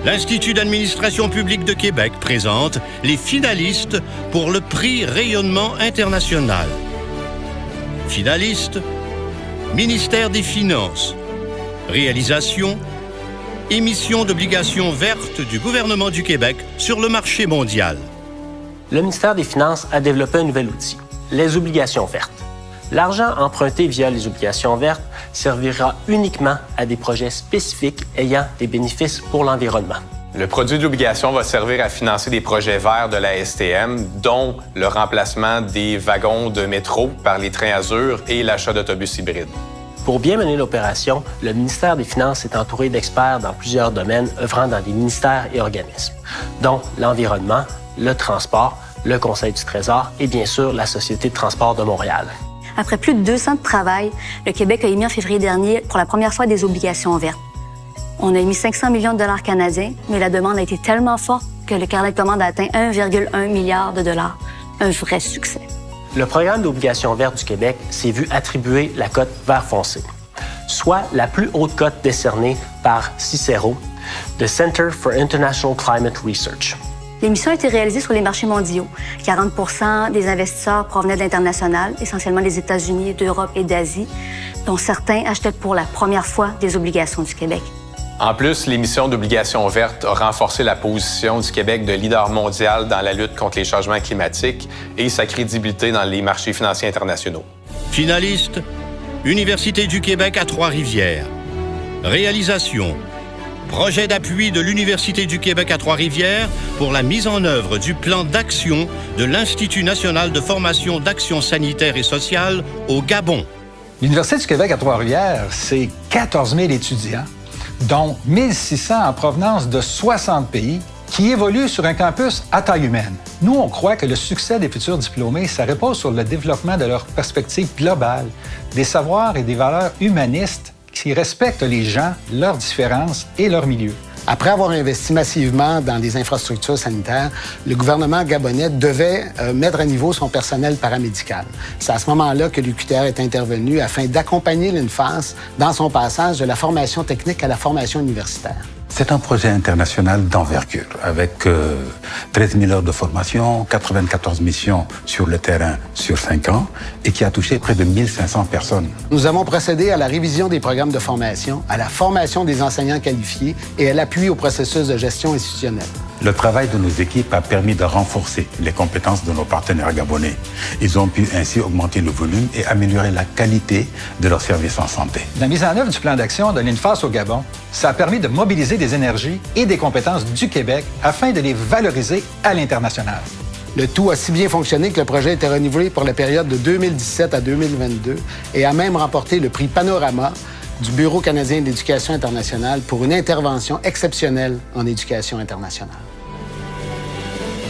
l'Institut d'administration publique de Québec présente les finalistes pour le prix Rayonnement international. Finalistes, Ministère des Finances. Réalisation, émission d'obligations vertes du gouvernement du Québec sur le marché mondial. Le ministère des Finances a développé un nouvel outil, les obligations vertes. L'argent emprunté via les obligations vertes servira uniquement à des projets spécifiques ayant des bénéfices pour l'environnement. Le produit de l'obligation va servir à financer des projets verts de la STM, dont le remplacement des wagons de métro par les trains Azur et l'achat d'autobus hybrides. Pour bien mener l'opération, le ministère des Finances est entouré d'experts dans plusieurs domaines œuvrant dans des ministères et organismes, dont l'environnement, le transport, le Conseil du Trésor et bien sûr la Société de transport de Montréal. Après plus de 2 ans de travail, le Québec a émis en février dernier pour la première fois des obligations vertes. On a émis 500 millions de dollars canadiens, mais la demande a été tellement forte que le carnet de commande a atteint 1,1 milliard de dollars. Un vrai succès. Le programme d'obligations vertes du Québec s'est vu attribuer la cote vert foncé, soit la plus haute cote décernée par Cicero, le Center for International Climate Research. L'émission a été réalisée sur les marchés mondiaux. 40 des investisseurs provenaient de l'international, essentiellement des États-Unis, d'Europe et d'Asie, dont certains achetaient pour la première fois des obligations du Québec. En plus, l'émission d'obligations vertes a renforcé la position du Québec de leader mondial dans la lutte contre les changements climatiques et sa crédibilité dans les marchés financiers internationaux. Finalistes, Université du Québec à Trois-Rivières. Réalisation, projet d'appui de l'Université du Québec à Trois-Rivières pour la mise en œuvre du plan d'action de l'Institut national de formation d'action sanitaire et sociale au Gabon. L'Université du Québec à Trois-Rivières, c'est 14 000 étudiants, dont 1 600 en provenance de 60 pays, qui évoluent sur un campus à taille humaine. Nous, on croit que le succès des futurs diplômés, ça repose sur le développement de leur perspective globale, des savoirs et des valeurs humanistes qui respectent les gens, leurs différences et leur milieu. Après avoir investi massivement dans des infrastructures sanitaires, le gouvernement gabonais devait mettre à niveau son personnel paramédical. C'est à ce moment-là que l'UQTR est intervenu afin d'accompagner l'UNFAS dans son passage de la formation technique à la formation universitaire. C'est un projet international d'envergure, avec 13 000 heures de formation, 94 missions sur le terrain sur 5 ans, et qui a touché près de 1 500 personnes. Nous avons procédé à la révision des programmes de formation, à la formation des enseignants qualifiés et à l'appui au processus de gestion institutionnelle. Le travail de nos équipes a permis de renforcer les compétences de nos partenaires gabonais. Ils ont pu ainsi augmenter le volume et améliorer la qualité de leurs services en santé. La mise en œuvre du plan d'action de l'INFAS au Gabon, ça a permis de mobiliser des énergies et des compétences du Québec afin de les valoriser à l'international. Le tout a si bien fonctionné que le projet a été renouvelé pour la période de 2017 à 2022 et a même remporté le prix Panorama du Bureau canadien de l'éducation internationale pour une intervention exceptionnelle en éducation internationale.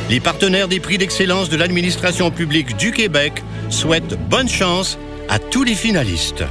Les partenaires des prix d'excellence de l'administration publique du Québec souhaitent bonne chance à tous les finalistes.